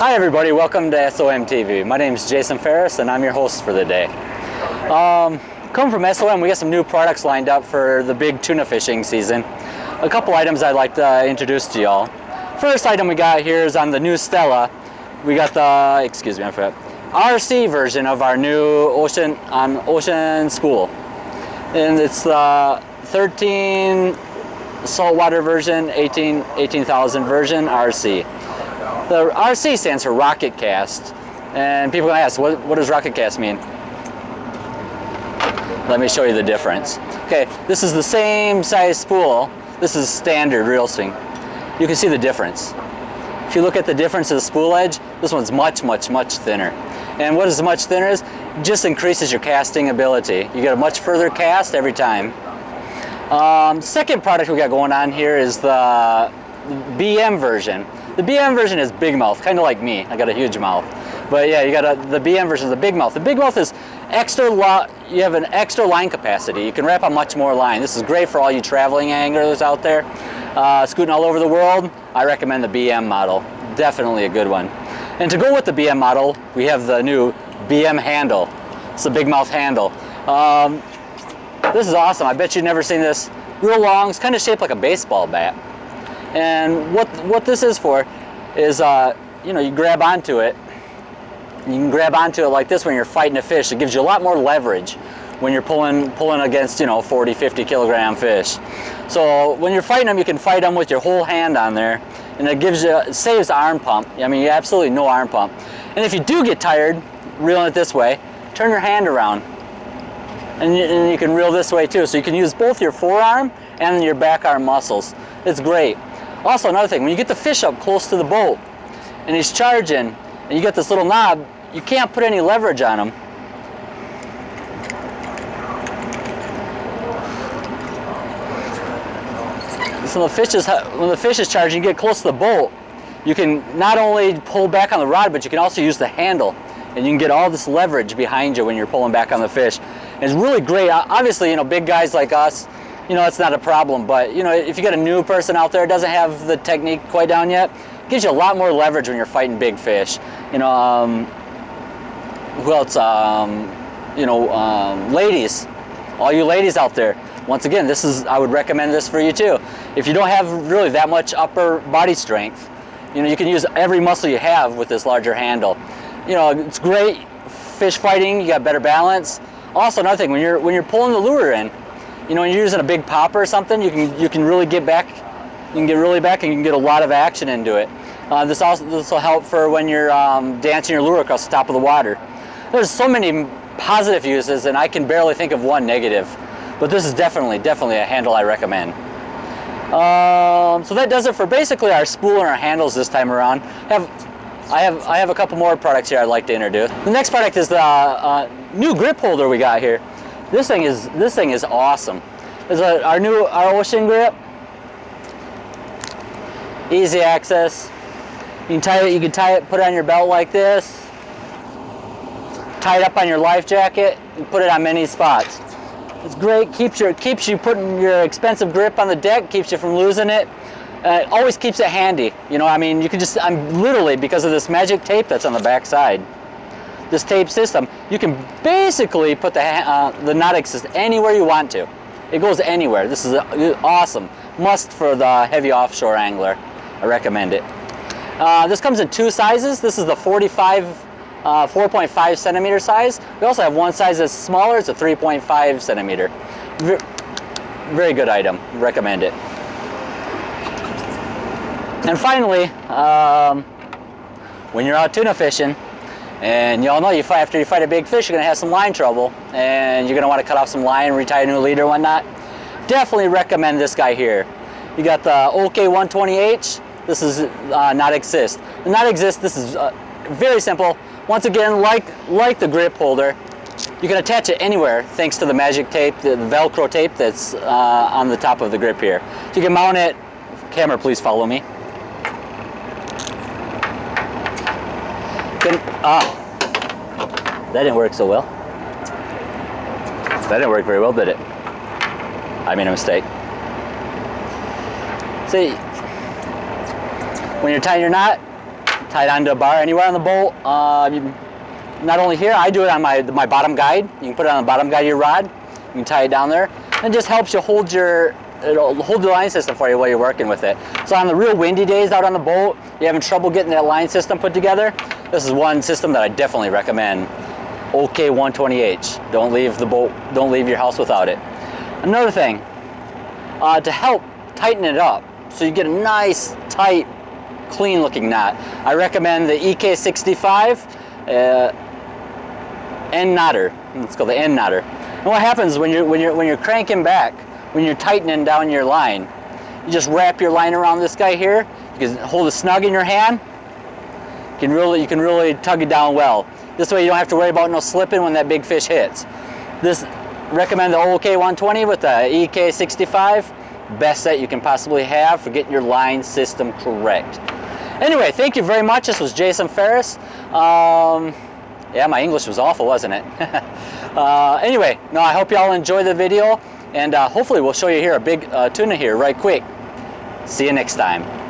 Hi everybody, welcome to SOM.TV. My name is Jason Ferris and I'm your host for the day. Coming from SOM, we got some new products lined up for the big tuna fishing season. A couple items I'd like to introduce to y'all. First item we got here is on the new Stella. We got the, excuse me, I forgot, RC version of our new Ocean spool. And it's the 13 saltwater version, 18,000 version RC. The RC stands for rocket cast, and people can ask, what does rocket cast mean? Let me show you the difference. Okay, this is the same size spool. This is standard reel swing. You can see the difference. If you look at the difference of the spool edge, this one's much thinner. And what is much thinner is, just increases your casting ability. You get a much further cast every time. Second product we got going on here is the BM version. The BM version is big mouth, kind of like me. I got a huge mouth. But yeah, you got the BM version is the big mouth. The big mouth is extra, you have an extra line capacity. You can wrap on much more line. This is great for all you traveling anglers out there. Scooting all over the world, I recommend the BM model. Definitely a good one. And to go with the BM model, we have the new BM handle. It's the big mouth handle. This is awesome. I bet you've never seen this. Real long, it's kind of shaped like a baseball bat. And what this is for is, you grab onto it. You can grab onto it like this when you're fighting a fish. It gives you a lot more leverage when you're pulling against, 40, 50 kilogram fish. So when you're fighting them, you can fight them with your whole hand on there, and it saves arm pump. I mean, absolutely no arm pump. And if you do get tired reeling it this way, turn your hand around, and you can reel this way too. So you can use both your forearm and your back arm muscles. It's great. Also, another thing, when you get the fish up close to the boat and he's charging and you get this little knob, you can't put any leverage on him. So when the fish is charging, you get close to the boat, you can not only pull back on the rod, but you can also use the handle, and you can get all this leverage behind you when you're pulling back on the fish. And it's really great. Obviously, big guys like us, it's not a problem, but if you got a new person out there that doesn't have the technique quite down yet, it gives you a lot more leverage when you're fighting big fish. Who else? Ladies, all you ladies out there, once again, I would recommend this for you too. If you don't have really that much upper body strength, you can use every muscle you have with this larger handle. It's great fish fighting. You got better balance. Also, another thing, when you're pulling the lure in, when you're using a big popper or something, you can really get back. You can get really back, and you can get a lot of action into it. This will help for when you're dancing your lure across the top of the water. There's so many positive uses, and I can barely think of one negative. But this is definitely a handle I recommend. So that does it for basically our spool and our handles this time around. I have a couple more products here I'd like to introduce. The next product is the new grip holder we got here. This thing is awesome. This is our Ocean grip. Easy access. You can tie it, put it on your belt like this. Tie it up on your life jacket and put it on many spots. It's great. Keeps you putting your expensive grip on the deck. Keeps you from losing it. It always keeps it handy. You can just, literally, because of this magic tape that's on the back side, this tape system, you can basically put the knot assist anywhere you want to. It goes anywhere. This is awesome. Must for the heavy offshore angler. I recommend it. This comes in two sizes. This is the 4.5 centimeter size. We also have one size that's smaller. It's a 3.5 centimeter. Very good item. Recommend it. And finally, when you're out tuna fishing, and y'all know after you fight a big fish, you're gonna have some line trouble, and you're gonna want to cut off some line, retie a new leader, whatnot. Definitely recommend this guy here. You got the OK120H. This is knot assist. The knot assist. This is very simple. Once again, like the grip holder, you can attach it anywhere thanks to the magic tape, the Velcro tape that's on the top of the grip here. So you can mount it. Camera, please follow me. That didn't work so well. That didn't work very well, did it? I made a mistake. See, when you're tying your knot, Tie it onto a bar anywhere on the boat. Not only here, I do it on my bottom guide. You can put it on the bottom guide of your rod. You can tie it down there. And it just helps you it'll hold the line system for you while you're working with it. So on the real windy days out on the boat, you're having trouble getting that line system put together, this is one system that I definitely recommend. OK 120H. Don't leave the boat, don't leave your house without it. Another thing, to help tighten it up so you get a nice, tight, clean looking knot, I recommend the EK65 end knotter. It's called the end knotter. And what happens when you're cranking back, when you're tightening down your line, you just wrap your line around this guy here. You can hold it snug in your hand. You can really tug it down well. This way you don't have to worry about no slipping when that big fish hits. Recommend the OK 120 with the EK65. Best set you can possibly have for getting your line system correct. Anyway, thank you very much. This was Jason Ferris. Yeah, my English was awful, wasn't it? Anyway, no, I hope y'all enjoy the video, and hopefully we'll show you here a big tuna here right quick. See you next time.